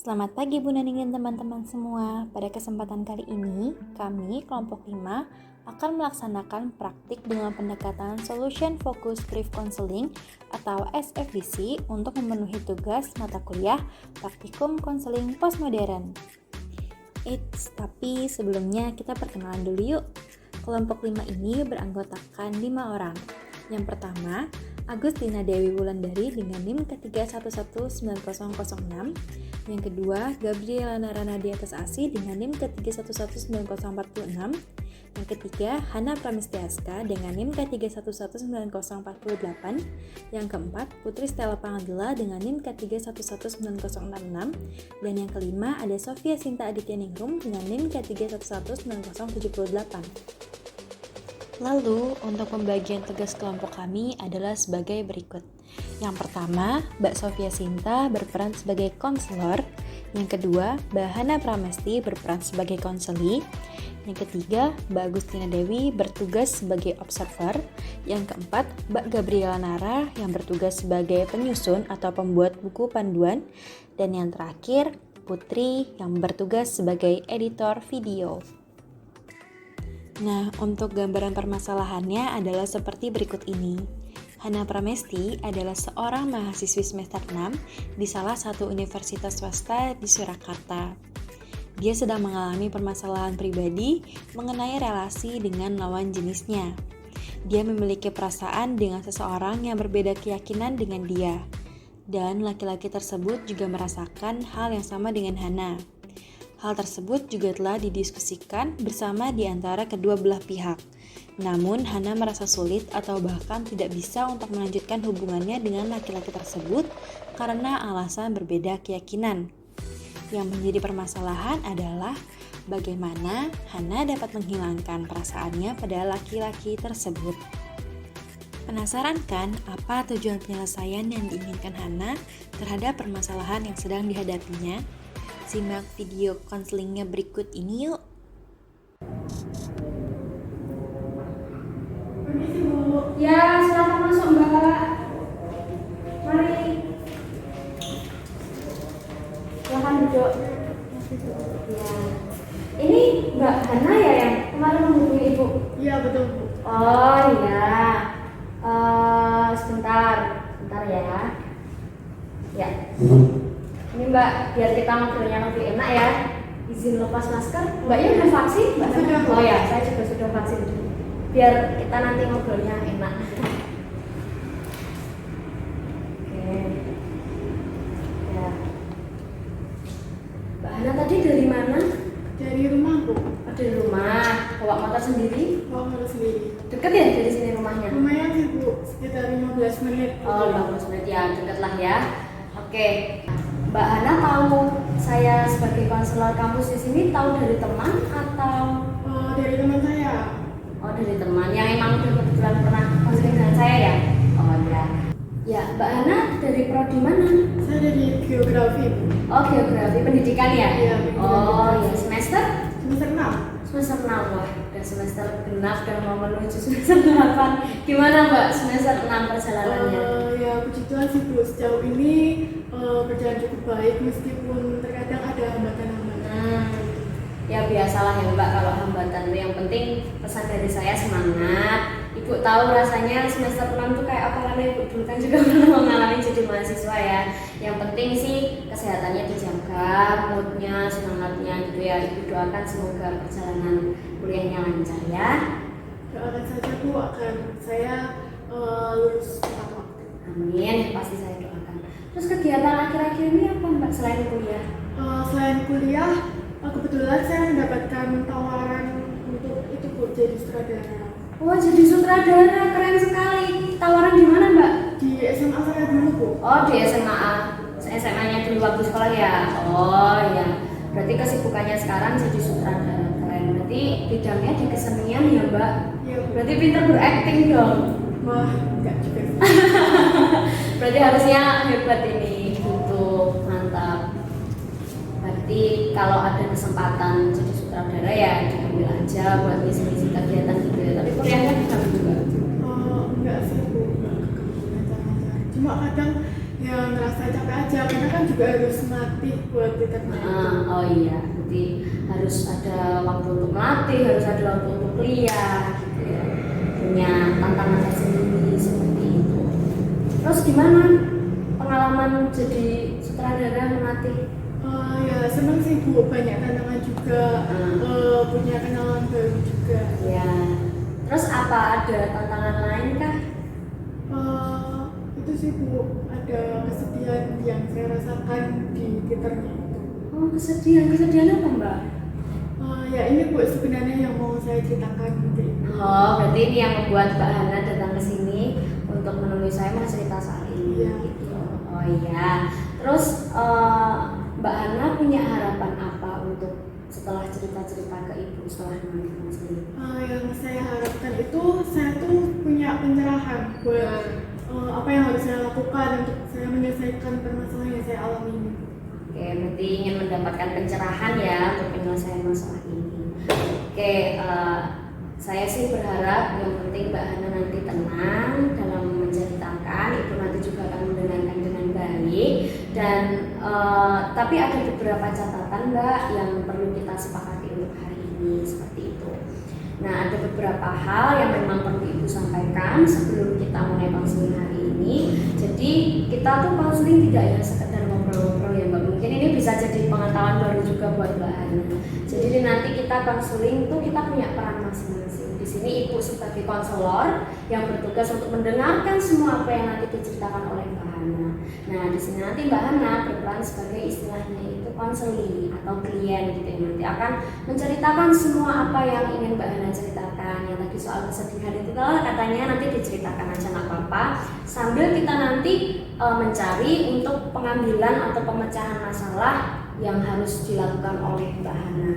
Selamat pagi Bu Naning dan teman-teman semua. Pada kesempatan kali ini, kami kelompok 5 akan melaksanakan praktik dengan pendekatan Solution Focused Brief Counseling atau SFBC untuk memenuhi tugas mata kuliah Praktikum Konseling Postmodern. Tapi sebelumnya kita perkenalan dulu yuk. Kelompok 5 ini beranggotakan 5 orang. Yang pertama, Agustina Dewi Wulandari dengan NIM K3119006. Yang kedua, Gabriela Naranadi Atas Asi dengan NIM K3119046. Yang ketiga, Hana Pramistiaska dengan NIM K3119048. Yang keempat, Putri Stella Pangagila dengan NIM K3119066. Dan yang kelima, ada Sofia Sinta Aditya Ningrum dengan NIM K3119078. Lalu, untuk pembagian tugas kelompok kami adalah sebagai berikut. Yang pertama, Mbak Sofia Sinta berperan sebagai konselor. Yang kedua, Mbak Hana Pramesti berperan sebagai konseli. Yang ketiga, Mbak Agustina Dewi bertugas sebagai observer. Yang keempat, Mbak Gabriela Nara yang bertugas sebagai penyusun atau pembuat buku panduan. Dan yang terakhir, Putri yang bertugas sebagai editor video. Nah, untuk gambaran permasalahannya adalah seperti berikut ini. Hana Pramesti adalah seorang mahasiswi semester 6 di salah satu universitas swasta di Surakarta. Dia sedang mengalami permasalahan pribadi mengenai relasi dengan lawan jenisnya. Dia memiliki perasaan dengan seseorang yang berbeda keyakinan dengan dia. Dan laki-laki tersebut juga merasakan hal yang sama dengan Hana. Hal tersebut juga telah didiskusikan bersama di antara kedua belah pihak. Namun, Hana merasa sulit atau bahkan tidak bisa untuk melanjutkan hubungannya dengan laki-laki tersebut karena alasan berbeda keyakinan. Yang menjadi permasalahan adalah bagaimana Hana dapat menghilangkan perasaannya pada laki-laki tersebut. Penasaran kan apa tujuan penyelesaian yang diinginkan Hana terhadap permasalahan yang sedang dihadapinya? Simak video konselingnya berikut ini yuk. Permisi Bu. Ya, silakan masuk Mbak. Mari. Silakan duduk. Ya. Ini Mbak Hana ya yang kemarin menghubungi Ibu? Iya betul Bu. Oh iya. Sebentar ya. Ya. Ini Mbak, biar kita ngobrolnya lebih enak ya. Izin lepas masker. Mbaknya udah vaksin? Mbak sudah. Oh ya, saya juga sudah vaksin. Biar kita nanti ngobrolnya enak. Oke. Ya. Mbak Hana tadi dari mana? Dari rumah Bu. Oh, dari rumah. Bawa motor sendiri? Bawa motor sendiri. Deket ya dari sini rumahnya? Lumayan sih Bu, sekitar 15 menit. Oh, 15 menit ya, deket lah ya. Oke. Mbak Hana tahu saya sebagai konselor kampus di sini tahu dari teman atau Dari teman saya. Oh, dari teman yang emang udah kebetulan pernah konseling dengan saya ya? Oh ya. Ya, Mbak Hana dari prodi mana? Saya dari geografi Bu. Oh, geografi pendidikan ya? Iya, Oh, ya semester? Semester 6. Semester 6, wah, udah semester genap dan mau menuju semester 8. Gimana Mbak semester 6 perjalanannya? Ya puji Tuhan sih Bu, sejauh ini berjalan cukup baik meskipun terkadang ada hambatan-hambatan. Ya biasalah ya Mbak kalau hambatan. Yang penting pesan dari saya semangat. Ibu tahu rasanya semester 6 tuh kayak apa, karena Ibu dulu kan juga pernah mengalami jadi mahasiswa ya. Yang penting sih kesehatannya dijaga, moodnya, semangatnya gitu ya. Ibu doakan semoga perjalanan kuliahnya lancar ya. Doakan saja Bu agar saya lulus tepat waktu. Amin, pasti saya doakan. Terus kegiatan akhir-akhir ini apa Mbak selain kuliah? Selain kuliah, kebetulan saya mendapatkan tawaran untuk itu Bu, jadi sutradara. Oh, jadi sutradara, keren sekali. Tawaran di mana Mbak? Di SMA saya dulu Bu. Oh, di SMA. SMA-nya dulu waktu sekolah ya? Oh ya. Berarti kesibukannya sekarang jadi sutradara, keren. Berarti bidangnya di kesenian ya Mbak? Iya Bu. Berarti pintar berakting dong. Wah, enggak juga. Berarti harusnya hebat ini, butuh mantap. Berarti kalau ada kesempatan jadi sutradara ya diambil aja buat ngisi-ngisi kegiatan gitu ya. Tapi kuliahnya bisa juga. Enggak sih Bu, enggak lancar-lancar. Cuma kadang ya ngerasa capek aja karena kan juga harus melatih buat diterima itu. Oh iya, berarti harus ada waktu untuk melatih, harus ada waktu untuk kuliah gitu ya. Punya tantangan tersendiri seperti itu. Terus gimana pengalaman jadi sutradara melatih? Ya seneng sih Bu, banyak tantangan juga, punya kenalan baru juga. Ya. Terus apa ada tantangan lain kah? Itu sih Bu, ada kesedihan yang saya rasakan di titernya itu. Oh, kesedihan apa Mbak? Ya ini Bu sebenarnya yang mau saya ceritakan nanti. Oh, berarti ini yang membuat Mbak Hana datang ke sini untuk menemui saya mau cerita soal ini. Iya. Gitu. Oh iya. Terus Mbak Hana punya harapan apa untuk setelah cerita-cerita ke Ibu setelah mengalami konseling? Yang saya harapkan itu saya tuh punya pencerahan buat apa yang harus saya lakukan untuk saya menyelesaikan permasalahan yang saya alami ini. Oke, berarti ingin mendapatkan pencerahan ya untuk penyelesaian masalah ini. Oke, saya sih berharap yang penting Mbak Hana nanti tenang dalam menceritakan, Ibu nanti juga akan mendengarkan dengan baik dan tapi ada beberapa catatan Mbak yang perlu kita sepakati untuk hari ini seperti itu. Nah, ada beberapa hal yang memang perlu Ibu sampaikan sebelum kita mulai konseling hari ini. Jadi kita tuh konseling tidak ya sekedar ngobrol-ngobrol ya Mbak. Mungkin ini bisa jadi pengetahuan baru juga buat Mbak Hana. Jadi nanti kita konseling tuh kita punya peran masing-masing. Di sini Ibu sebagai konselor yang bertugas untuk mendengarkan semua apa yang nanti diceritakan oleh Mbak Hana. Nah, di sini nanti Mbak Hana berperan sebagai istilahnya itu konseling atau klien gitu yang nanti akan menceritakan semua apa yang ingin Mbak Hana ceritakan. Yang tadi soal kesedihan itu katanya nanti diceritakan aja nggak apa-apa. Sambil kita nanti mencari untuk pengambilan atau pemecahan masalah yang harus dilakukan oleh Mbak Hana.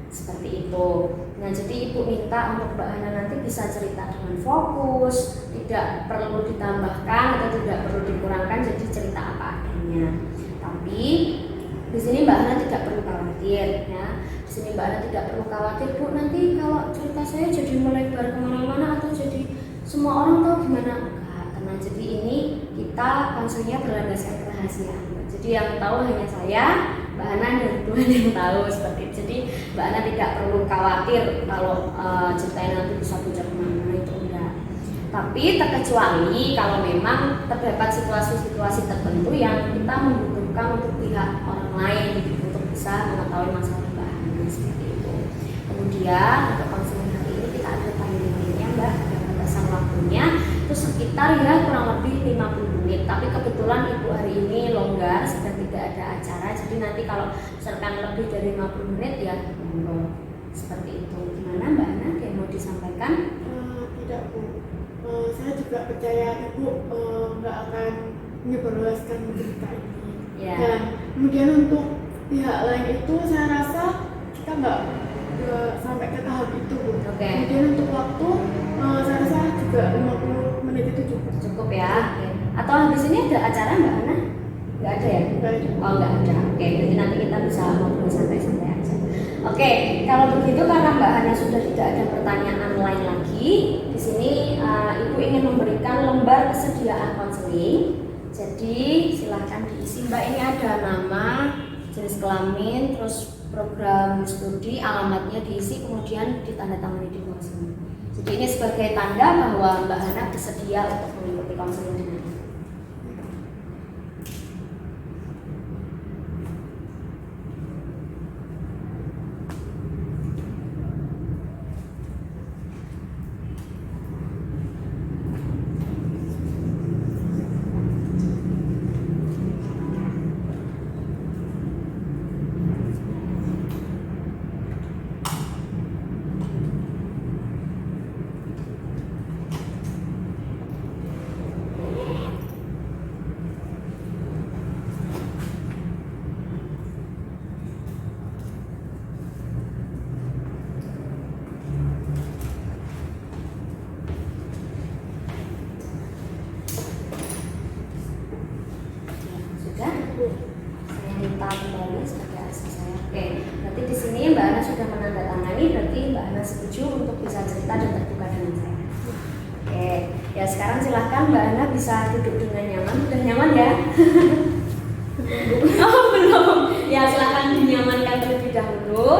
Seperti itu. Nah, jadi Ibu minta untuk Mbak Hana nanti bisa cerita dengan fokus, tidak perlu ditambahkan atau tidak perlu dikurangkan, jadi cerita apa adanya. Tapi di sini Mbak Hana tidak perlu khawatir ya. Di sini Mbak Hana tidak perlu khawatir, Bu, nanti kalau cerita saya jadi melebar kemana-mana atau jadi semua orang tahu gimana. Enggak, tenang. Jadi ini kita konselnya berlandaskan kerahasiaan. Jadi yang tahu hanya saya, Mbak Hana dan Tuhan yang tahu seperti itu. Jadi Mbak Hana tidak perlu khawatir kalau ceritanya nanti bisa bocor kemana-mana, itu enggak. Tapi terkecuali kalau memang terdapat situasi-situasi tertentu yang kita membutuhkan untuk pihak orang lain untuk bisa mengetahui masalah Mbak Hana seperti itu. Kemudian untuk konseling hari ini kita ada timeline-nya Mbak, ada batasan waktunya itu sekitar ya kurang lebih 50 menit. Tapi kebetulan Ibu hari ini longgar, sedang tidak ada acara, jadi nanti kalau misalkan lebih dari 50 menit ya monggo. Seperti itu. Gimana Mbak Hana, yang mau disampaikan? Tidak Bu, saya juga percaya Ibu nggak akan menyebarluaskan cerita ini. Ya. Dan kemudian untuk pihak lain itu saya rasa kita nggak sampai ke tahap itu Bu. Oke. Kemudian untuk waktu saya rasa juga 50 menit itu cukup. Cukup ya. Oke. Atau habis ini ada acara Mbak Hana? Nggak ada ya? Nggak ada. Oh nggak ada. Oke, jadi nanti kita bisa ngobrol santai-santai aja. Oke, kalau begitu karena Mbak Hana sudah tidak ada pertanyaan lain lagi, di sini Ibu ingin memberikan lembar kesediaan konseling. Jadi silahkan diisi Mbak. Ini ada nama, jenis kelamin, terus program studi, alamatnya diisi, kemudian ditandatangani di bawah sini. Jadi ini sebagai tanda bahwa Mbak Hana bersedia untuk mengikuti konseling dengan Ibu. Sudah? Saya minta kembali sebagai asisten saya. Oke, berarti di sini Mbak Hana sudah menandatangani, berarti Mbak Hana setuju untuk bisa cerita dan terbuka dengan saya. Oke, Ya sekarang silahkan Mbak Hana bisa duduk dengan nyaman. Udah nyaman ya? Oh belum. Ya silahkan dinyamankan terlebih dahulu.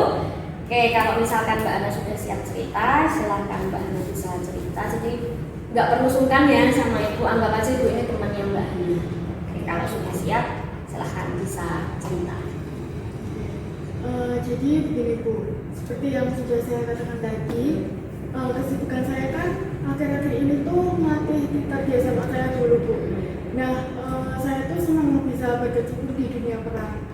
Oke, kalau misalkan Mbak Hana sudah siap cerita, silahkan Mbak Hana bisa cerita. Jadi nggak perlu sungkan ya sama Ibu, anggap aja Ibu ini temannya Mbak Hana. Oke, kalau sudah siap, silahkan bisa cerita. Jadi begini Bu, seperti yang sudah saya katakan tadi, kesibukan saya kan akhir-akhir ini tuh melatih gitar di SMA saya dulu Bu. Nah, saya tuh senang bisa berkecimpung di dunia perang.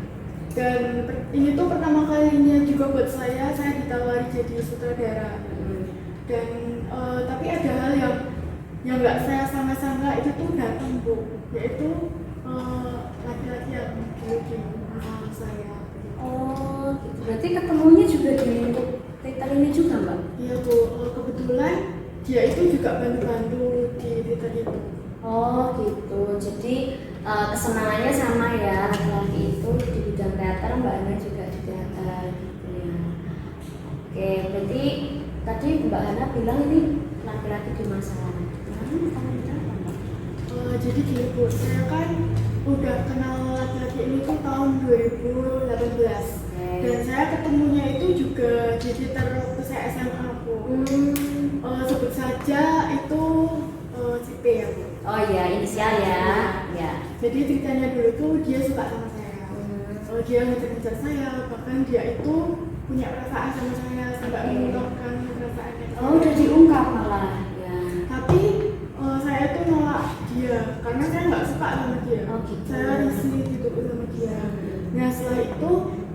Dan ini tuh pertama kalinya juga buat saya ditawari jadi sutradara. Dan tapi ada hal yang nggak saya sangka-sangka itu tuh datang Bu, yaitu laki-laki yang dulu mengenal saya. Oh, gitu. Berarti ketemunya juga di lingkup Twitter ini juga Mbak? Iya Bu, kebetulan dia itu juga bantu-bantu di Twitter itu. Oh gitu, jadi kesenangannya sama ya, laki-laki itu di bidang teater, Mbak Hana juga di teater gitu ya. Oke, berarti tadi Mbak Hana bilang ini laki-laki di masa lalu. Jadi gini Bu, saya kan udah kenal laki-laki ini tuh tahun 2018. Dan saya ketemunya itu juga di Twitter waktu saya SMA Bu. Sebut saja itu CP ya Bu. Oh iya, inisial ya. Ya. Jadi ceritanya dulu tuh dia suka sama saya. Dia ngejar-ngejar saya, bahkan dia itu punya perasaan sama saya sampai mengungkapkan perasaannya. Oh, udah diungkap malah. Ya. Tapi saya tuh nolak dia karena saya nggak suka sama dia. Oh, gitu. Saya risih gitu sama dia. Nah setelah itu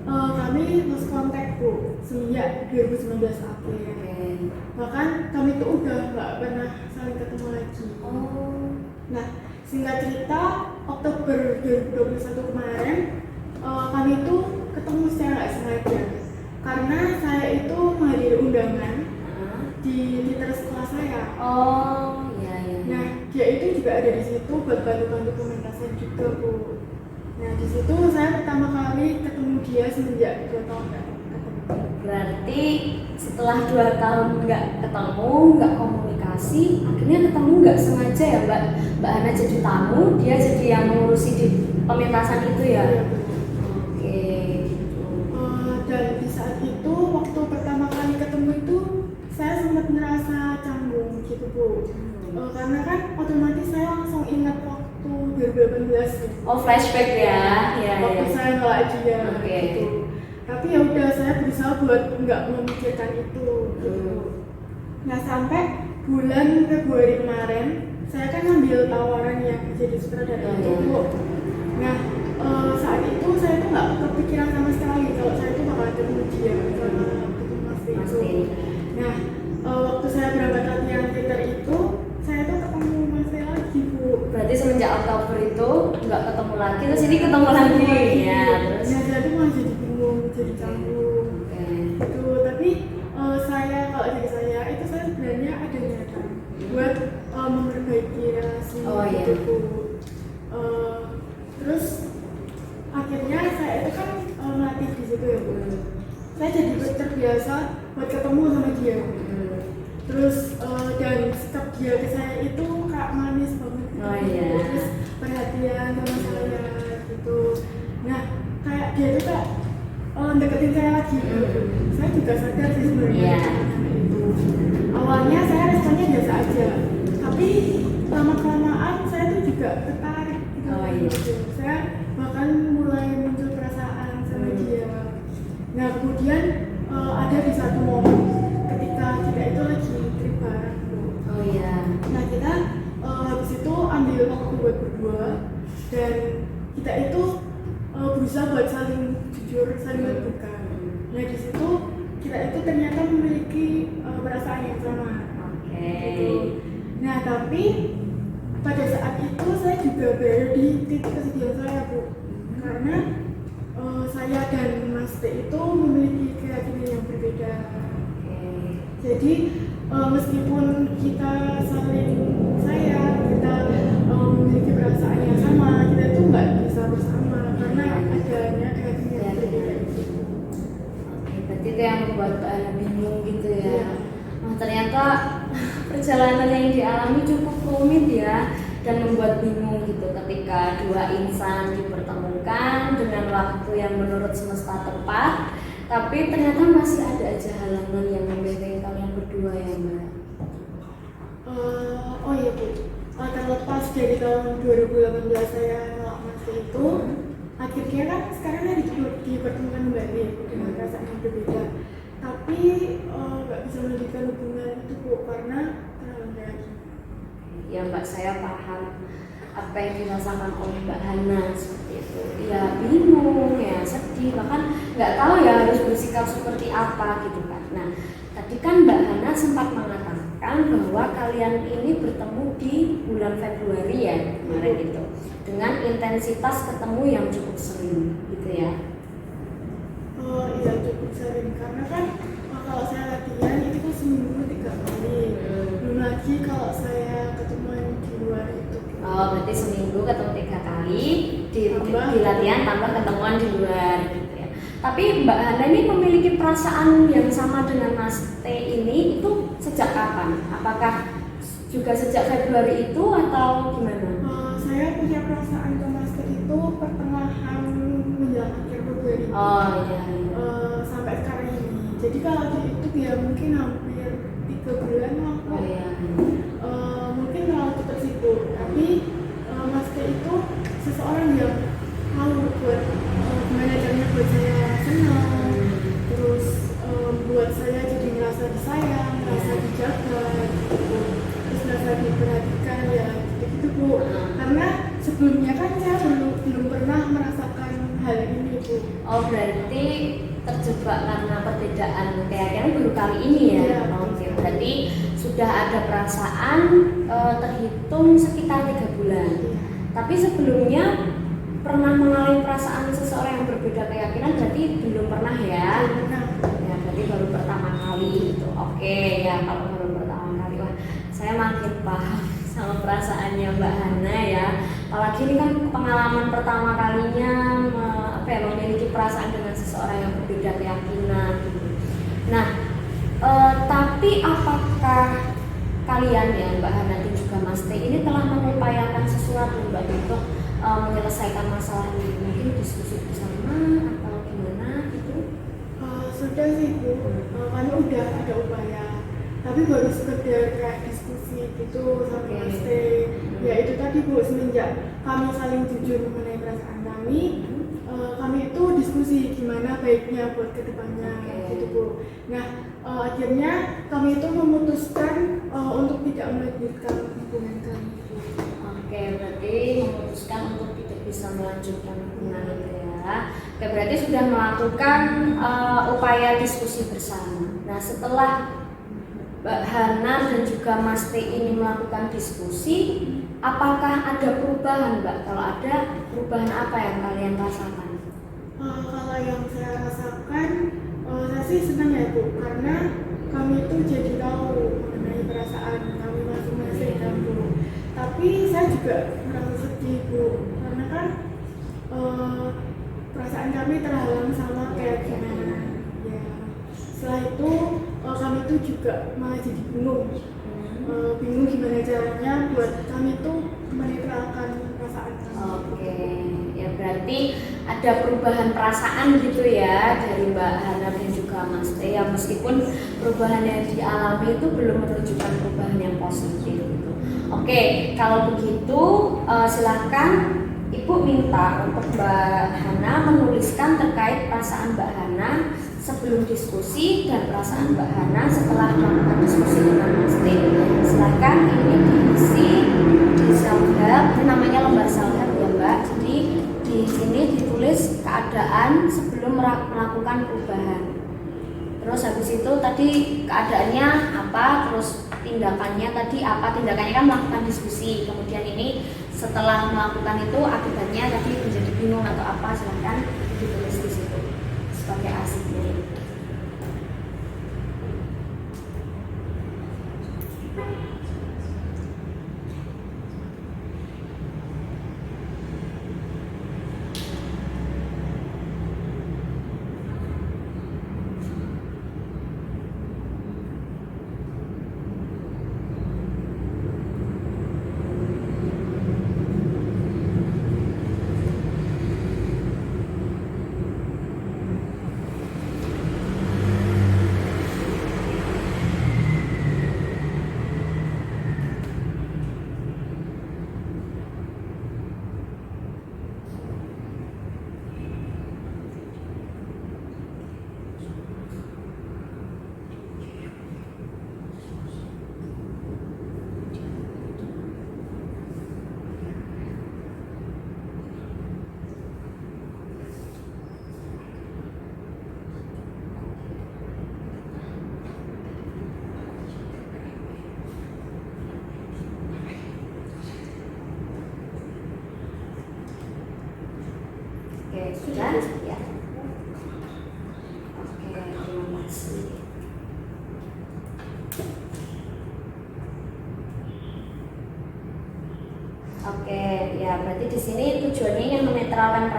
kami lost contact Bu semenjak 2019 April. Bahkan kami tuh udah nggak pernah saling ketemu lagi. Oh. Nah singkat cerita Oktober 2021 kemarin kami tuh ketemu secara nggak sengaja karena saya itu menghadiri undangan di Twitter sekolah saya. Oh, iya iya. Nah, dia itu juga ada di situ buat bantu-bantu pementasan juga Bu. Nah, di situ saya pertama kali ketemu dia semenjak 2 tahun nggak ketemu. Berarti setelah 2 tahun nggak ketemu, nggak komunikasi, akhirnya ketemu nggak sengaja ya Mbak Hana jadi tamu, dia jadi yang ngurusi di pementasan itu ya. Iya, Oke. Gitu. Dan di saat itu waktu pertama kali ketemu itu saya sempat merasa canggung gitu Bu. Karena kan otomatis saya langsung ingat waktu 2018 gitu. Oh flashback ya, ya Waktu ya. saya nolak dia Oke. gitu. Tapi ya udah saya berusaha buat nggak memikirkan itu gitu. Nah sampai bulan Februari kemarin saya kan ngambil tawaran yang jadi sutradara itu Bu. Nah saat itu saya tuh nggak kepikiran sama sekali kalau saya tuh bakal ketemu dia sama ketemu Mas itu. Nah waktu saya berangkat latihan teater itu saya tuh ketemu Mas lagi Bu. Berarti semenjak Oktober itu nggak ketemu lagi, terus ini ketemu lagi. Ya terus. Nah saya tuh malah jadi bingung, jadi canggung. Oke. Gitu. Tapi saya kalau dari saya itu saya sebenarnya ada niatan buat memperbaiki relasi gitu Bu. Terus akhirnya saya itu kan melatih di situ ya Bu. Saya jadi terbiasa buat ketemu sama dia. Terus dan sikap dia ke saya itu kayak manis banget. Oh iya. Terus perhatian sama saya gitu. Nah kayak dia itu kayak deketin saya lagi. Saya juga sadar sih sebenarnya itu. Awalnya saya responnya biasa aja, tapi lama kelamaan saya tuh juga tertarik gitu. Oh iya. Saya bahkan mulai muncul perasaan sama dia. Nah kemudian ada di satu momen ketika kita itu lagi trip bareng Bu. Oh iya. Nah kita habis itu ambil waktu buat berdua dan kita itu berusaha buat saling jujur, saling terbuka. Nah di situ kita itu ternyata memiliki perasaan yang sama. Oke. Gitu. Nah tapi pada saat itu saya juga berada di titik kesedihan saya Bu, karena saya dan Mas T itu memiliki keyakinan yang berbeda. Jadi meskipun kita saling sayang, kita memiliki perasaan yang sama, kita itu nggak bisa bersama karena adanya keyakinan yang berbeda itu. Oke, berarti itu yang membuat Mbak Hana bingung gitu ya. Iya. Nah ternyata perjalanan yang dialami cukup rumit ya, dan membuat bingung gitu ketika dua insan dipertemukan dengan waktu yang menurut semesta tepat, tapi ternyata masih ada aja halangan yang membedakan kalian berdua ya Mbak. Oh iya Bu, terlepas dari tahun 2018 saya nolak itu, akhirnya kan sekarang kan dipertemukan kembali dengan perasaan yang berbeda. Tapi nggak bisa melanjutkan hubungan itu Bu, karena terlambat. Ya Mbak, saya paham apa yang dirasakan oleh Mbak Hana seperti itu. Ya bingung, ya sedih, bahkan nggak tahu ya harus bersikap seperti apa gitu kan. Nah, tadi kan Mbak Hana sempat mengatakan bahwa kalian ini bertemu di bulan Februari ya kemarin itu, dengan intensitas ketemu yang cukup sering gitu ya. Oh iya, cukup sering, karena kan kalau saya latihan itu kan seminggu 3 kali. Belum lagi kalau saya ketemuan di luar itu. Oh, berarti seminggu ketemu 3 kali di latihan tambah ketemuan di luar gitu ya. Tapi Mbak Hana ini memiliki perasaan yang sama dengan Mas T ini itu sejak kapan? Apakah juga sejak Februari itu atau gimana? Saya punya perasaan ke Mas T itu pertengahan menjelang akhir Februari. Oh iya. Sampai sekarang ini. Jadi kalau itu ya mungkin hampir 3 bulan lah. Oh iya. Mungkin terlalu cepat sibuk, tapi Mas T itu seseorang yang mau buat gimana caranya buat saya senang, terus buat saya jadi merasa disayang, merasa dijaga, gitu. Terus merasa diperhatikan ya gitu Bu. Karena sebelumnya kan saya belum pernah merasakan hal ini Bu. Oh, berarti terjebak karena perbedaan keyakinan baru kali ini ya? Iya. Oke, berarti sudah ada perasaan terhitung sekitar 3 bulan. Tapi sebelumnya pernah mengalami perasaan seseorang yang berbeda keyakinan berarti belum pernah ya? Ya, berarti baru pertama kali itu. Oke ya, kalau baru pertama kali, wah saya makin paham sama perasaannya Mbak Hana ya. Apalagi ini kan pengalaman pertama kalinya memiliki perasaan dengan seseorang yang berbeda keyakinan gitu. Nah, tapi apakah kalian ya Mbak Hana dan juga Mas T ini telah mengupayakan sesuatu Mbak untuk menyelesaikan masalah ini, mungkin diskusi bersama atau gimana gitu? Sudah sih Bu, kan udah ada upaya, tapi baru sekedar kayak diskusi gitu sama Mas T. Ya itu tadi Bu, semenjak kami saling jujur mengenai perasaan kami itu diskusi gimana baiknya buat kedepannya gitu Bu. Nah akhirnya kami itu memutuskan untuk tidak melanjutkan hubungan kami. Oke, berarti memutuskan untuk tidak bisa melanjutkan hubungan itu ya. Oke, berarti sudah melakukan upaya diskusi bersama. Nah, setelah Mbak Hana dan juga Mas T ini melakukan diskusi, apakah ada perubahan Mbak? Kalau ada, perubahan apa yang kalian rasakan? Kalau yang saya rasakan, saya sih senang ya Bu, karena kami itu jadi tahu mengenai perasaan kami masing-masing kan Bu. Tapi saya juga merasa sedih Bu, karena kan perasaan kami terhalang sama keyakinan. Ya, setelah itu kami itu juga malah jadi bingung gimana caranya buat kami itu menetralkan perasaan kami. Oke, ya berarti ada perubahan perasaan gitu ya dari Mbak Hana dan juga Mas T ya, meskipun perubahan yang dialami itu belum menunjukkan perubahan yang positif gitu. Oke, kalau begitu silakan Ibu minta untuk Mbak Hana menuliskan terkait perasaan Mbak Hana sebelum diskusi dan perasaan Mbak Hana setelah melakukan diskusi dengan Mas T. Silakan ini diisi di self-help, ini namanya lembar self-help ya Mbak. Jadi di sini ditulis keadaan sebelum melakukan perubahan. Terus habis itu tadi keadaannya apa, terus tindakannya tadi apa, tindakannya kan melakukan diskusi. Kemudian ini setelah melakukan itu akibatnya tadi menjadi bingung atau apa, silakan ditulis di situ sebagai arsipnya.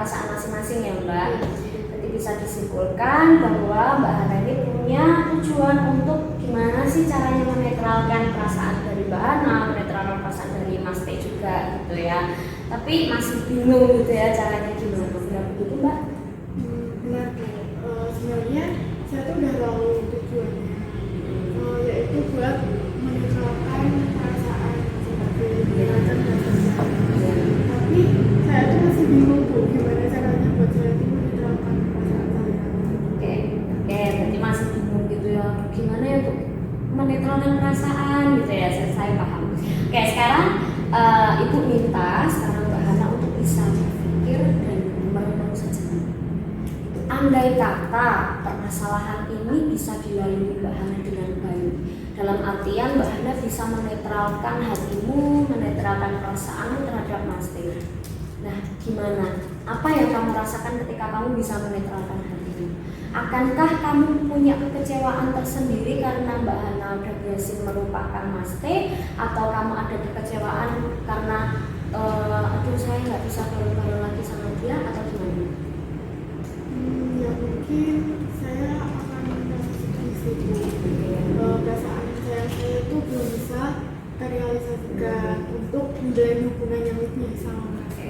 perasaan masing-masing ya Mbak. Jadi bisa disimpulkan bahwa Mbak Hana ini punya tujuan untuk gimana sih caranya menetralkan perasaan dari Mbak Hana, menetralkan perasaan dari Mas T juga gitu ya. Tapi masih bingung gitu ya caranya gimana, benar begitu Mbak? Benar Bu. Sebenarnya saya tuh udah tahu tujuannya, yaitu buat menetralkan perasaan seperti menyenangkan dan senang. Tapi saya tuh masih bingung Bu, gimana caranya buat saya tuh menetralkan perasaan saya. Oke, berarti masih bingung gitu ya, gimana ya untuk menetralkan perasaan gitu ya, saya paham. Oke, sekarang Ibu minta sekarang Mbak Hana untuk bisa berpikir dan merenung sejenak. Andai kata permasalahan ini bisa dilalui Mbak Hana dengan baik, dalam artian Mbak Hana bisa menetralkan hatimu, menetralkan perasaanmu terhadap Mas T. Nah, gimana? Apa yang kamu rasakan ketika kamu bisa menetralkan hatimu? Akankah kamu punya kekecewaan tersendiri karena Mbak Hana udah berhasil melupakan Mas T, atau kamu ada kekecewaan karena aduh saya nggak bisa bareng-bareng lagi sama dia, atau gimana? Ya mungkin saya akan menjelaskan situ perasaan saya itu belum bisa terrealisasikan untuk menjalin hubungan yang lebih sama Mas T.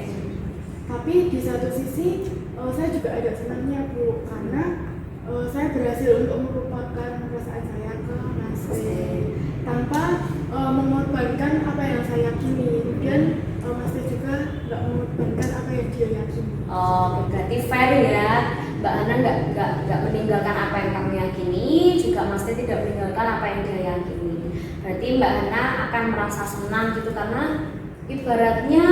Tapi di satu sisi saya juga ada senangnya Bu, karena saya berhasil untuk melupakan perasaan saya ke Mas T tanpa mengorbankan apa yang saya yakini, dan Mas T juga nggak mengorbankan apa yang dia yakini. Oh, berarti fair ya, Mbak Hana nggak meninggalkan apa yang kamu yakini, juga Mas T tidak meninggalkan apa yang dia yakini. Berarti Mbak Hana akan merasa senang gitu karena ibaratnya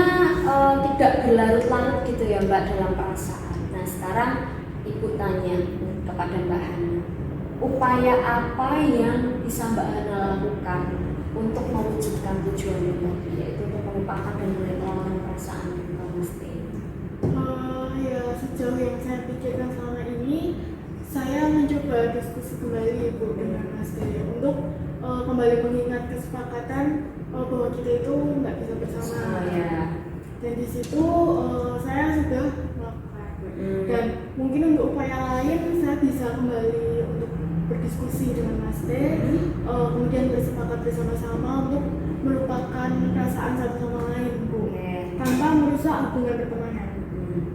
tidak berlarut-larut gitu ya Mbak dalam perasaan. Nah sekarang Ibu tanya kepada Mbak Hana, upaya apa yang bisa Mbak Hana lakukan untuk mewujudkan tujuan tadi, yaitu untuk melupakan dan menetralkan perasaan Mas T? Ya sejauh yang saya pikirkan selama ini, saya mencoba diskusi kembali Bu dengan Mas T untuk kembali mengingat kesepakatan bahwa kita itu nggak bisa bersama. Dan di situ saya sudah melakukan. Dan mungkin untuk upaya lain saya bisa kembali untuk berdiskusi dengan Mas T, kemudian bersepakat bersama-sama untuk melupakan perasaan satu sama lain Bu, tanpa merusak hubungan pertemanan.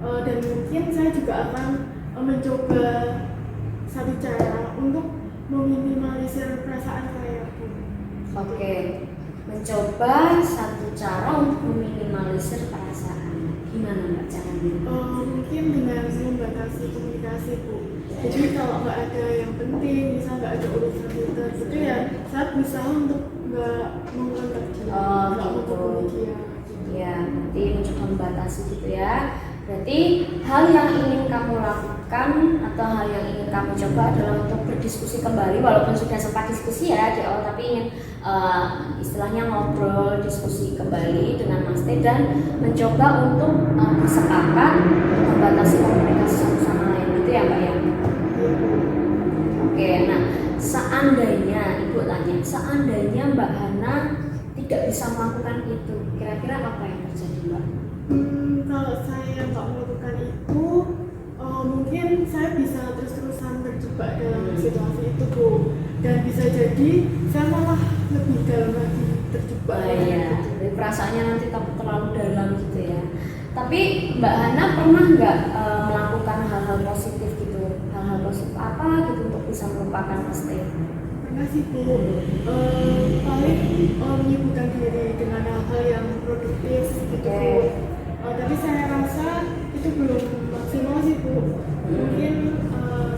Dan mungkin saya juga akan mencoba satu cara untuk meminimalisir perasaan saya Bu. Oke, mencoba satu cara untuk meminimalisir perasaan. Gimana Mbak caranya? Mungkin dengan membatasi komunikasi Bu. Jadi kalau nggak ada yang penting, misal nggak ada urusan itu ya saya berusaha untuk nggak mengontak dia, nggak menghubungi dia. Ya, berarti mencoba membatasi gitu ya. Berarti hal yang ingin kamu lakukan atau hal yang ingin kamu coba adalah untuk berdiskusi kembali, walaupun sudah sempat diskusi ya di awal, tapi ingin istilahnya ngobrol, diskusi kembali dengan Mas T dan mencoba untuk bersepakat untuk membatasi komunikasi satu sama lain gitu ya Mbak ya. Oke, nah seandainya Ibu tanya, seandainya Mbak Hana tidak bisa melakukan itu, kira-kira apa yang terjadi Mbak? Kalau saya nggak melakukan itu, mungkin saya bisa terus-terusan terjebak dalam situasi itu Bu, dan bisa jadi saya malah lebih dalam lagi terjebak. Iya, jadi perasaannya nanti terlalu dalam gitu ya. Tapi Mbak Hana pernah nggak melakukan hal-hal positif gitu, hal-hal positif apa gitu untuk bisa melupakan Mas T? Pernah sih Bu, paling menyibukkan diri dengan hal-hal yang produktif gitu Bu. Tapi saya rasa itu belum maksimal sih Bu. Mungkin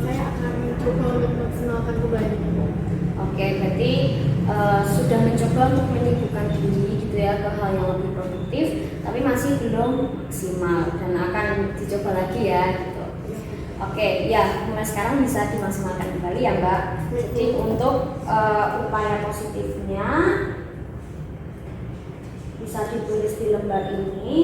saya akan mencoba untuk memaksimalkan kembali. Oke, berarti sudah mencoba untuk menyibukkan diri gitu ya ke hal yang lebih produktif, tapi masih belum maksimal dan akan dicoba lagi ya gitu. Oke, ya mulai sekarang bisa dimaksimalkan kembali ya Mbak. Jadi untuk upaya positifnya bisa ditulis di lembar ini.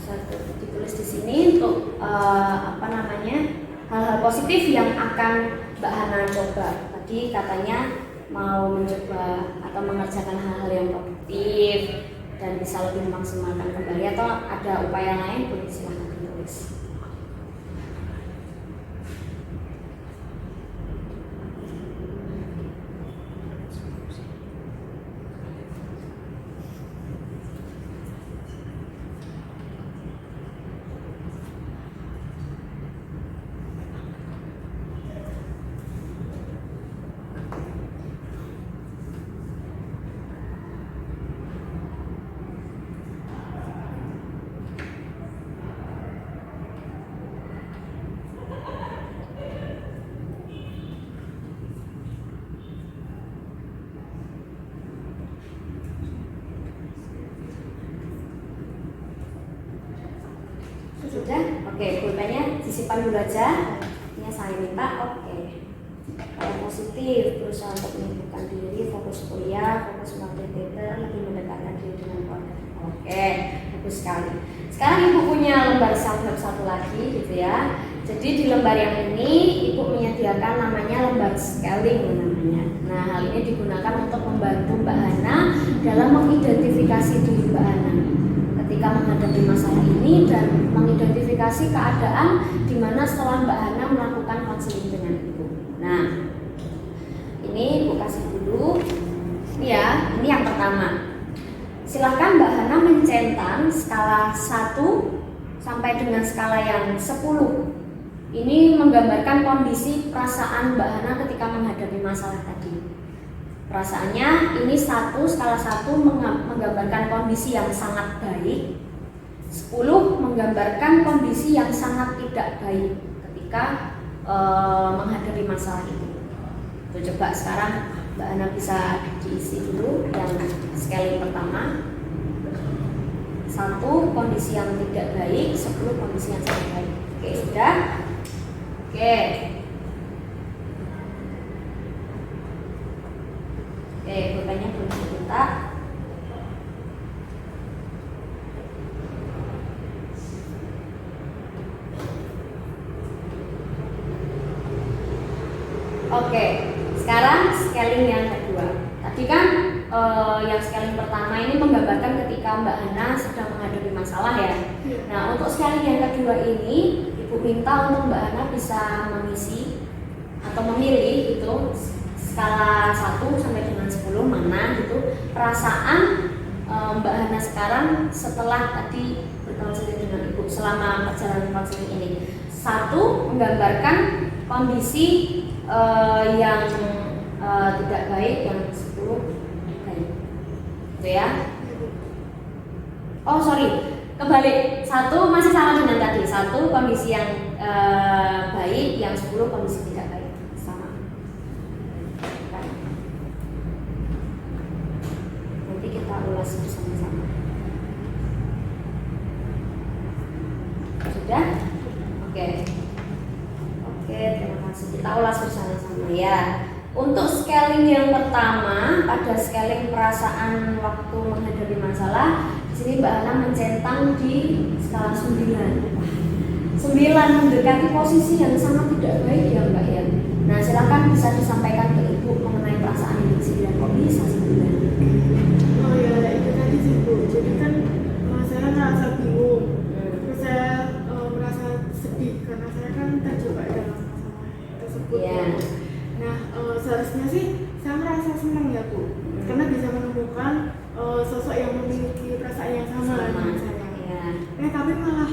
Satu hal-hal positif yang akan Mbak Hana coba. Tadi katanya mau mencoba atau mengerjakan hal-hal yang produktif dan bisa lebih memaksimalkan kembali, atau ada upaya lain, boleh silahkan ditulis. Sudah? Oke, pulpennya disimpan dulu aja. Ini saya minta. Oke. Yang positif, berusaha untuk menyibukkan diri, fokus kuliah, fokus multimeter, lebih mendekatkan diri dengan keluarga. Oke, bagus sekali. Sekarang Ibu punya lembar satu lagi gitu ya. Jadi di lembar yang ini Ibu menyediakan namanya lembar scaling namanya. Nah, hal ini digunakan untuk membantu Mbak Hana dalam mengidentifikasi diri Mbak Hana ketika menghadapi masalah ini dan mengidentifikasi keadaan di mana setelah Mbak Hana melakukan konseling dengan Ibu. Nah, ini Ibu kasih dulu. Ini ya, ini yang pertama. Silahkan Mbak Hana mencentang skala 1 sampai dengan skala yang 10. Ini menggambarkan kondisi perasaan Mbak Hana ketika menghadapi masalah tadi. Perasaannya ini skala 1 menggambarkan kondisi yang sangat baik, 10 menggambarkan kondisi yang sangat tidak baik ketika menghadapi masalah itu. Coba sekarang Mbak Hana bisa diisi dulu yang scaling pertama. 1 kondisi yang tidak baik, 10 kondisi yang sangat baik. Oke, sudah? Oke. Oke, pulpennya belum dicetak. Oke, sekarang scaling yang kedua. Tadi kan yang scaling pertama ini menggambarkan ketika Mbak Hana sedang menghadapi masalah ya. Nah, untuk scaling yang kedua ini Ibu minta untuk Mbak Hana bisa mengisi atau memilih itu skala 1 sampai dengan 10 mana gitu perasaan Mbak Hana sekarang setelah tadi berkonseling dengan Ibu selama perjalanan konseling ini. 1 menggambarkan kondisi yang tidak baik, yang 10 baik, gitu ya. Oh sorry, kebalik. 1 masih sama dengan tadi. 1 kondisi yang baik, yang 10 kondisi tidak baik. Kita ulas bersama-sama. Sudah? Oke, terima kasih. Kita ulas bersama-sama ya. Untuk scaling yang pertama, pada scaling perasaan waktu menghadapi masalah, di sini Mbak Hana mencentang di skala 9. 9 mendekati posisi yang sangat tidak baik ya Mbak ya. Nah, silakan bisa disampaikan ke Ibu mengenai perasaan yang 9. Kok bisa 9? Oh ya, itu tadi sih Bu. Jadi kan saya merasa bingung, terus saya merasa sedih karena saya kan terjebak dalam masalah tersebut. Yeah. Nah, seharusnya sih saya merasa senang ya Bu, karena bisa menemukan sosok yang memiliki perasaan yang sama dengan saya. Yeah. Tapi malah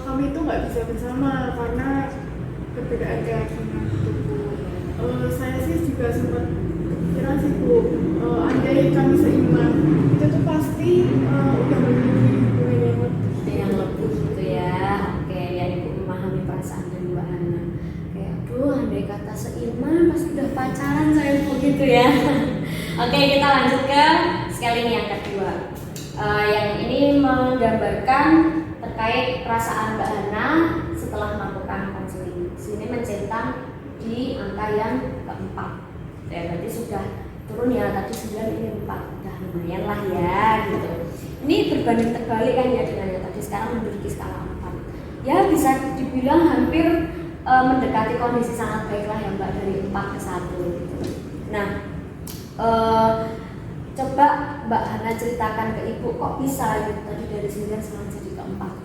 kami itu nggak bisa bersama karena perbedaan keyakinan itu Bu. Saya sih juga sempat kepikiran sih Bu, andai kami seiman, itu tuh pasti udah memiliki hubungan yang lebih gitu ya. Oke, ya Ibu memahami perasaan dari Mbak Hana. Kayak aduh, andai kata seiman pasti udah pacaran saya begitu ya. Oke, kita lanjut ke scaling yang kedua. Yang ini menggambarkan terkait perasaan Mbak Hana setelah melakukan konseling. Sini mencentang di angka yang keempat. Ya, berarti sudah turun ya, tadi 9 ini 4. Udah lumayan lah ya gitu. Ini berbanding terbalik kan ya dengan yang tadi, sekarang menduduki skala 4. ya bisa dibilang hampir mendekati kondisi sangat baik lah ya Mbak, dari 4 ke 1 gitu. Nah, coba Mbak Hana ceritakan ke Ibu kok bisa gitu tadi dari 9 sekarang jadi ke 4.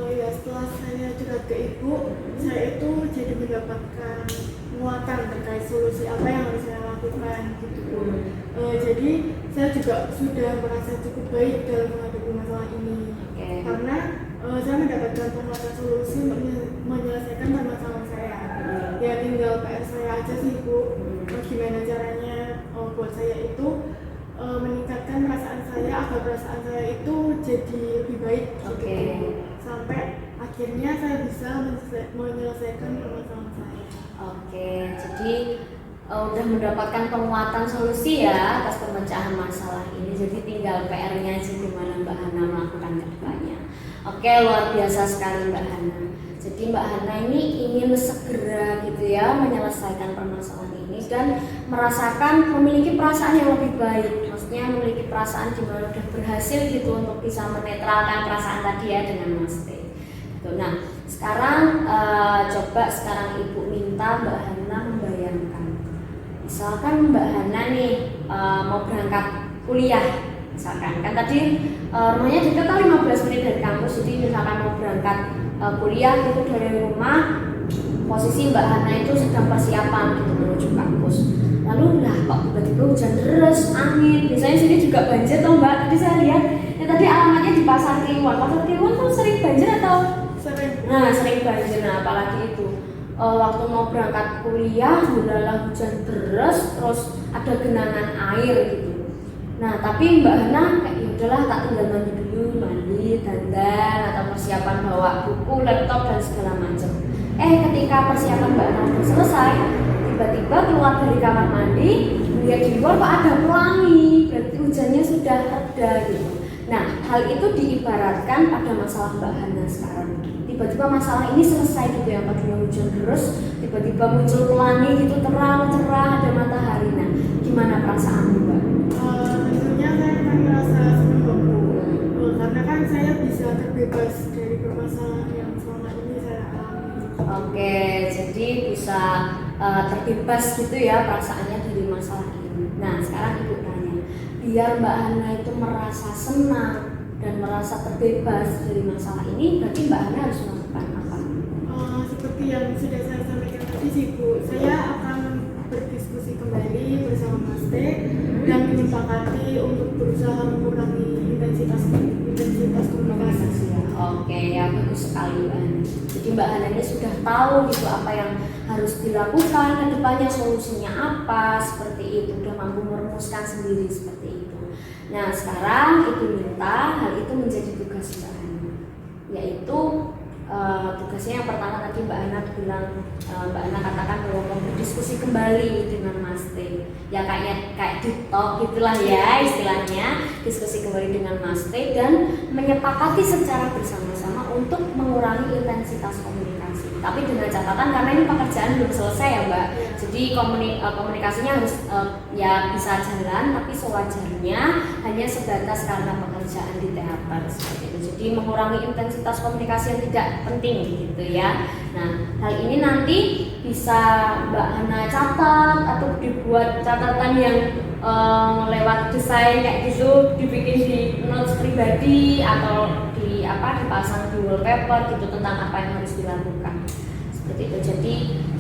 Ya setelah saya curhat ke ibu, saya itu jadi mendapatkan muatan terkait solusi apa yang harus saya lakukan gitu Bu. Jadi saya juga sudah merasa cukup baik dalam menghadapi masalah ini. Karena saya mendapatkan penguatan solusi untuk menyelesaikan permasalahan saya. Ya tinggal PR saya aja sih Bu, gimana caranya buat saya itu meningkatkan perasaan saya agar perasaan saya itu jadi lebih baik gitu. Sampai akhirnya saya bisa menyelesaikan permasalahan saya. Jadi udah mendapatkan penguatan solusi ya atas pemecahan masalah ini. Jadi tinggal PR-nya aja gimana Mbak Hana melakukan ke depannya. Luar biasa sekali Mbak Hana. Jadi Mbak Hana ini ingin segera gitu ya menyelesaikan permasalahan ini dan merasakan memiliki perasaan yang lebih baik. Maksudnya memiliki perasaan dimana udah berhasil gitu untuk bisa menetralkan perasaan tadi ya dengan Mas T. Nah, sekarang coba sekarang Ibu minta Mbak Hana membayangkan, misalkan Mbak Hana nih mau berangkat kuliah, misalkan kan tadi rumahnya dekat kan 15 menit dari kampus, jadi misalkan mau berangkat kuliah itu dari rumah, posisi Mbak Hana itu sedang persiapan gitu menuju kampus. Lalu lah kok tiba-tiba hujan deras, angin, biasanya sini juga banjir toh Mbak. Tadi saya lihat, ya tadi alamatnya di Pasar Kliwon. Pasar Kliwon tuh sering banjir atau? Sering banjir. Nah apalagi itu waktu mau berangkat kuliah, udahlah hujan deras, terus ada genangan air gitu. Nah tapi Mbak Hana kayak yaudahlah tak tinggal mandi dulu, dandan atau persiapan bawa buku, laptop dan segala macam. Ketika persiapan Mbak Hana sudah selesai, tiba-tiba keluar dari kamar mandi, melihat di luar kok ada pelangi, berarti hujannya sudah reda gitu. Nah, hal itu diibaratkan pada masalah Mbak Hana sekarang. Tiba-tiba masalah ini selesai gitu ya, tadinya hujan terus, tiba-tiba muncul pelangi gitu, terang, cerah, ada matahari. Nah, gimana perasaan Mbak? Tentunya saya akan merasa senang Bu, karena kan saya bisa terbebas dari permasalahan yang selama ini saya alami. Jadi bisa terbebas gitu ya perasaannya dari masalah ini. Nah, sekarang Ibu tanya, biar Mbak Hana itu merasa senang dan merasa terbebas dari masalah ini, berarti Mbak Hana harus melakukan apa? Seperti yang sudah saya sampaikan tadi sih Bu, saya akan berdiskusi kembali bersama Mas T dan menyepakati untuk berusaha mengurangi intensitas komunikasi. Ya bagus sekali Mbak Hana. Jadi Mbak Hana ini sudah tahu gitu apa yang harus dilakukan ke depannya, solusinya apa, seperti itu, udah mampu merumuskan sendiri seperti itu. Nah sekarang Ibu minta hal itu menjadi tugas Mbak Hana, yaitu tugasnya yang pertama tadi Mbak Hana bilang, Mbak Hana katakan bahwa mau berdiskusi kembali dengan Mas T. Ya kayak di talk gitulah ya istilahnya, diskusi kembali dengan Mas T dan menyepakati secara bersama-sama untuk mengurangi intensitas komunikasi. Tapi dengan catatan karena ini pekerjaan belum selesai ya Mbak. Jadi komunikasinya harus ya bisa jalan, tapi sewajarnya hanya sebatas karena pekerjaan di teater seperti itu. Jadi mengurangi intensitas komunikasi yang tidak penting gitu ya. Nah, hal ini nanti bisa Mbak Hana catat atau dibuat catatan yang lewat desain kayak gitu, dibikin di notes pribadi atau dipasang di wallpaper gitu tentang apa yang harus dilakukan seperti itu. Jadi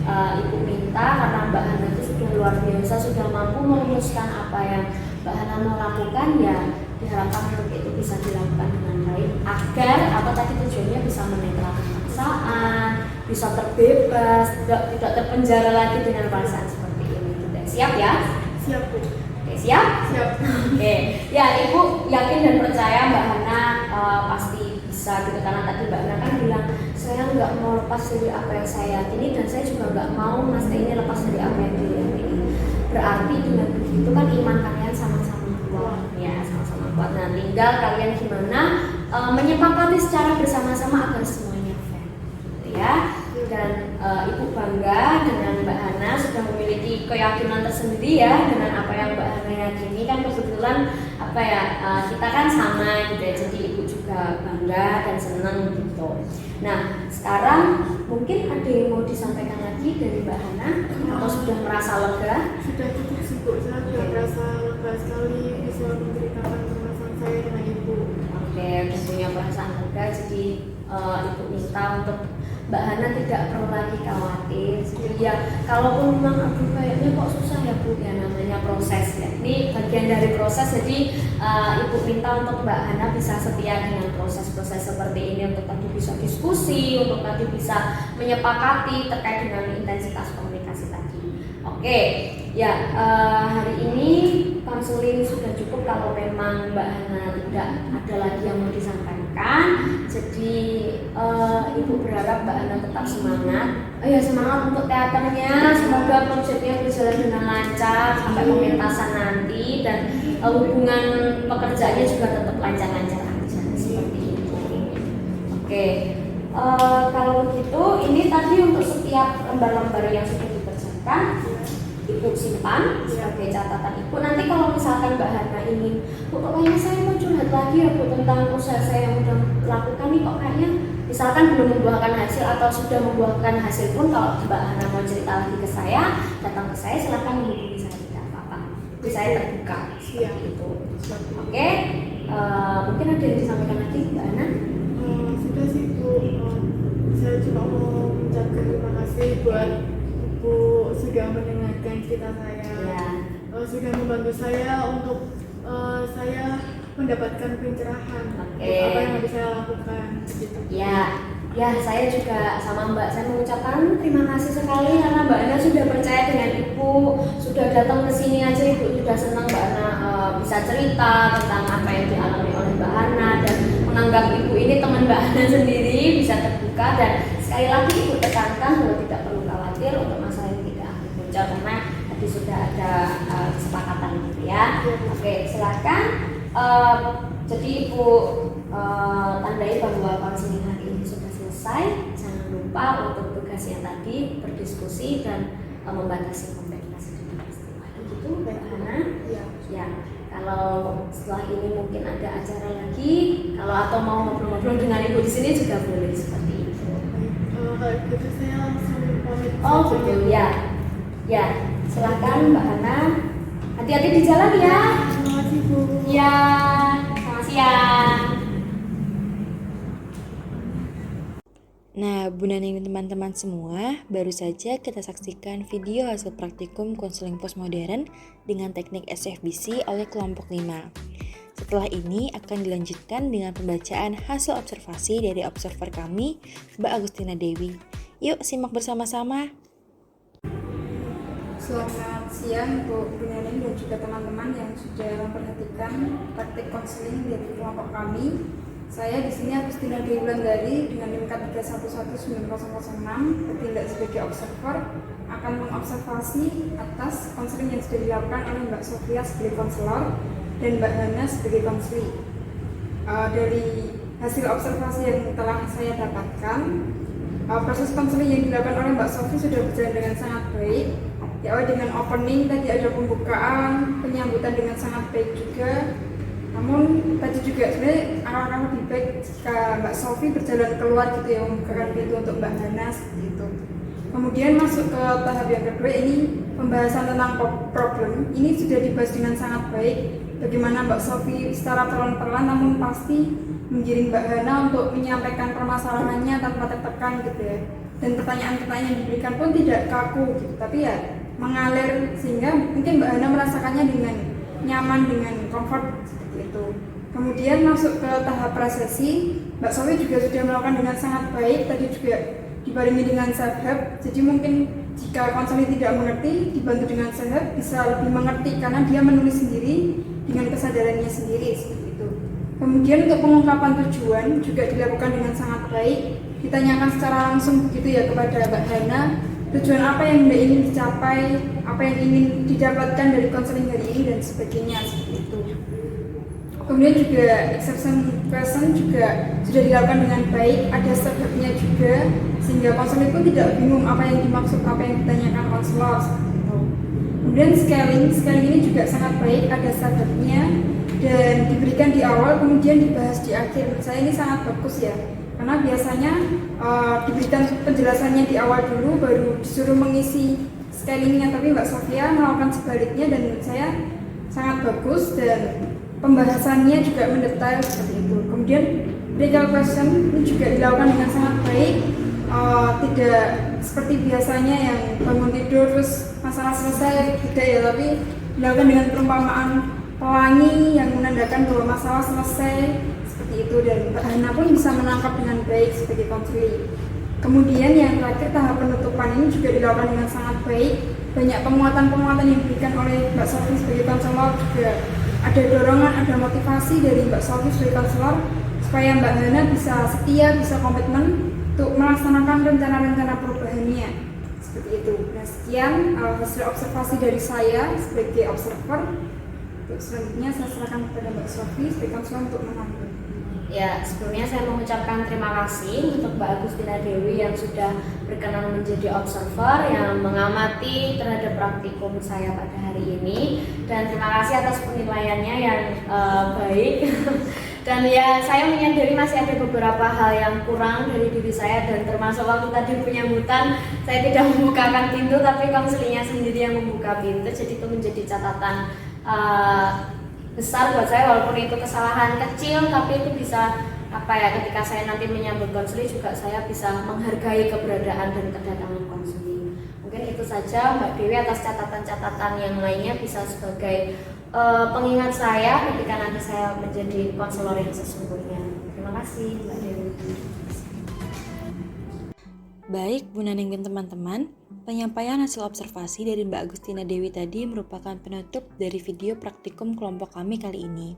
Ibu minta karena Mbak Hana itu sudah luar biasa, sudah mampu merumuskan apa yang Mbak Hana mau lakukan, ya diharapkan untuk itu bisa dilakukan dengan baik agar tadi tujuannya bisa menetralkan perasaan, bisa terbebas, tidak terpenjara lagi dengan perasaan seperti ini. Siap ya? Siap Bu. Siap? Siap. Ya Ibu yakin dan percaya Mbak Hana pasti bisa gitu, karena tadi Mbak Hana kan bilang saya nggak mau lepas dari apa yang saya yakini dan saya juga nggak mau Mas T ini lepas dari apa yang dia yakini. Berarti dengan begitu kan iman kalian sama-sama kuat ya, sama-sama kuat. Nah tinggal kalian gimana menyepakati secara bersama-sama agar semuanya fair gitu ya. Dan Ibu bangga dengan Mbak Hana sudah memiliki keyakinan tersendiri ya dengan apa yang Mbak Hana yakini. Kan kebetulan kita kan sama gitu ya, jadi Ibu juga bangga dan senang gitu. Nah, sekarang mungkin ada yang mau disampaikan lagi dari Mbak Hana atau sudah merasa lega? Sudah cukup sih Bu, saya sudah merasa lega sekali bisa menceritakan permasalahan saya dengan Ibu. Oke, udah punya perasaan lega, jadi Ibu minta untuk Mbak Hana tidak perlu lagi khawatir. Jadi ya, kalaupun memang aduh kayaknya kok susah ya Bu, ya namanya proses ya. Ini bagian dari proses, jadi Ibu minta untuk Mbak Hana bisa setia dengan proses-proses seperti ini, untuk tadi bisa diskusi, untuk tadi bisa menyepakati terkait dengan intensitas komunikasi tadi. Oke, ya hari ini konseling sudah cukup. Kalau memang Mbak Hana tidak ada lagi yang mau disampaikan, jadi Ibu berharap Mbak Hana tetap semangat. Ya semangat untuk teaternya, semoga proyeknya berjalan dengan lancar sampai pementasan nanti, dan hubungan pekerjaannya juga tetap lancar-lancar aja seperti itu. Oke, kalau begitu ini tadi untuk setiap lembar-lembar yang sudah dikerjakan Ibu simpan sebagai catatan Ibu. Nanti kalau misalkan Mbak Hana ingin, Bu kayaknya saya mau curhat lagi ya Bu tentang usaha saya yang udah lakukan nih, kok kayaknya misalkan belum membuahkan hasil atau sudah membuahkan hasil pun, kalau Mbak Hana mau cerita lagi ke saya, datang ke saya, silahkan menghubungi saya, tidak apa-apa. Saya terbuka seperti itu. Oke, mungkin ada yang disampaikan lagi Mbak Hana? Sudah sih Bu, saya cuma mau mengucapkan terima kasih buat Ibu sudah mendengarkan cerita saya, sudah membantu saya untuk saya mendapatkan pencerahan apa yang harus saya lakukan gitu. Ya, saya juga sama Mbak, saya mengucapkan terima kasih sekali karena Mbak Hana sudah percaya dengan Ibu, sudah datang ke sini aja Ibu sudah senang Mbak Hana bisa cerita tentang apa yang dialami oleh Mbak Hana, dan menganggap Ibu ini teman Mbak Hana sendiri, bisa terbuka. Dan sekali lagi Ibu tekankan bahwa tidak perlu khawatir untuk masalah yang tidak akan muncul, karena tadi sudah ada kesepakatan gitu ya. Oke, silakan. Jadi Ibu tandai bahwa konseling hari ini sudah selesai. Jangan lupa untuk tugasnya tadi berdiskusi dan membatasi komunikasi dengan istilah. Begitu Mbak Hana? Ya. Kalau setelah ini mungkin ada acara lagi, kalau atau mau ngobrol-ngobrol dengan Ibu di sini juga boleh seperti itu. Kalau gitu saya langsung pamit. Oh betul ya. Ya, silakan Mbak Hana. Hati-hati di jalan ya. Terima kasih Bu. Ya, selamat siang. Nah, Bunda dan teman-teman semua, baru saja kita saksikan video hasil praktikum konseling postmodern dengan teknik SFBC oleh kelompok 5. Setelah ini akan dilanjutkan dengan pembacaan hasil observasi dari observer kami, Mbak Agustina Dewi. Yuk simak bersama-sama. Selamat siang Bu Bunyanin dan juga teman-teman yang sudah memperhatikan praktik konseling dari kelompok kami. Saya di sini Agustina Dewi Wulandari dengan NIM K311906 bertindak sebagai observer, akan mengobservasi atas konseling yang sudah dilakukan oleh Mbak Sofia sebagai konselor dan Mbak Hana sebagai konseli. Dari hasil observasi yang telah saya dapatkan, proses konseling yang dilakukan oleh Mbak Sofi sudah berjalan dengan sangat baik. Ya, dengan opening tadi ada pembukaan, penyambutan dengan sangat baik juga. Namun tadi juga sebenarnya akan lebih baik jika Mbak Sofi berjalan keluar gitu ya, membukakan pintu untuk Mbak Hana seperti itu. Kemudian masuk ke tahap yang kedua, ini pembahasan tentang problem. Ini sudah dibahas dengan sangat baik. Bagaimana Mbak Sofi secara perlahan-perlahan namun pasti menggiring Mbak Hana untuk menyampaikan permasalahannya tanpa tertekan gitu ya. Dan pertanyaan-pertanyaan yang diberikan pun tidak kaku gitu, tapi ya mengalir sehingga mungkin Mbak Hana merasakannya dengan nyaman, dengan comfort seperti itu. Kemudian masuk ke tahap prasesi, Mbak Sofi juga sudah melakukan dengan sangat baik. Tadi juga dibarengi dengan self help. Jadi mungkin jika konseling tidak mengerti, dibantu dengan self help bisa lebih mengerti karena dia menulis sendiri dengan kesadarannya sendiri seperti itu. Kemudian untuk pengungkapan tujuan juga dilakukan dengan sangat baik. Ditanyakan secara langsung begitu ya kepada Mbak Hana, tujuan apa yang Mbak ingin dicapai, apa yang ingin didapatkan dari konseling hari ini dan sebagainya seperti itu. Kemudian juga exception question juga sudah dilakukan dengan baik, ada sebabnya juga sehingga konselor pun tidak bingung apa yang dimaksud, apa yang ditanyakan konselor seperti itu. Kemudian scaling ini juga sangat baik, ada sebabnya dan diberikan di awal kemudian dibahas di akhir. Menurut saya ini sangat bagus ya. Karena biasanya diberikan penjelasannya di awal dulu, baru disuruh mengisi scanningnya, tapi Mbak Sofia melakukan sebaliknya dan menurut saya sangat bagus dan pembahasannya juga mendetail seperti itu. Kemudian critical question ini juga dilakukan dengan sangat baik, tidak seperti biasanya yang bangun tidur terus masalah selesai, tidak ya, tapi dilakukan dengan perumpamaan pelangi yang menandakan bahwa masalah selesai seperti itu, dan Mbak Hana pun bisa menangkap dengan baik sebagai konseling. Kemudian yang terakhir, tahap penutupan ini juga dilakukan dengan sangat baik. Banyak penguatan-penguatan yang diberikan oleh Mbak Sofi sebagai konselor, juga ada dorongan, ada motivasi dari Mbak Sofi sebagai konselor supaya Mbak Hana bisa setia, bisa komitmen untuk melaksanakan rencana-rencana perubahannya seperti itu. Nah, sekian hasil observasi dari saya sebagai observer. Untuk selanjutnya saya serahkan kepada Mbak Sofi sebagai konselor untuk mengambil. Ya, sebelumnya saya mengucapkan terima kasih untuk Mbak Agustina Dewi yang sudah berkenan menjadi observer yang mengamati terhadap praktikum saya pada hari ini, dan terima kasih atas penilaiannya yang baik. Dan ya, saya menyadari masih ada beberapa hal yang kurang dari diri saya, dan termasuk waktu tadi penyambutan saya tidak membukakan pintu, tapi konselingnya sendiri yang membuka pintu, jadi itu menjadi catatan besar buat saya, walaupun itu kesalahan kecil, tapi itu bisa ketika saya nanti menyambut konseling juga saya bisa menghargai keberadaan dan kedatangan konseling. Mungkin itu saja Mbak Dewi, atas catatan-catatan yang lainnya bisa sebagai pengingat saya ketika nanti saya menjadi konselor yang sesungguhnya. Terima kasih Mbak Dewi. Baik, Bu Naneng dan teman-teman, penyampaian hasil observasi dari Mbak Agustina Dewi tadi merupakan penutup dari video praktikum kelompok kami kali ini.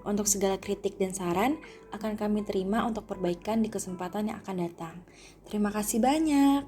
Untuk segala kritik dan saran akan kami terima untuk perbaikan di kesempatan yang akan datang. Terima kasih banyak.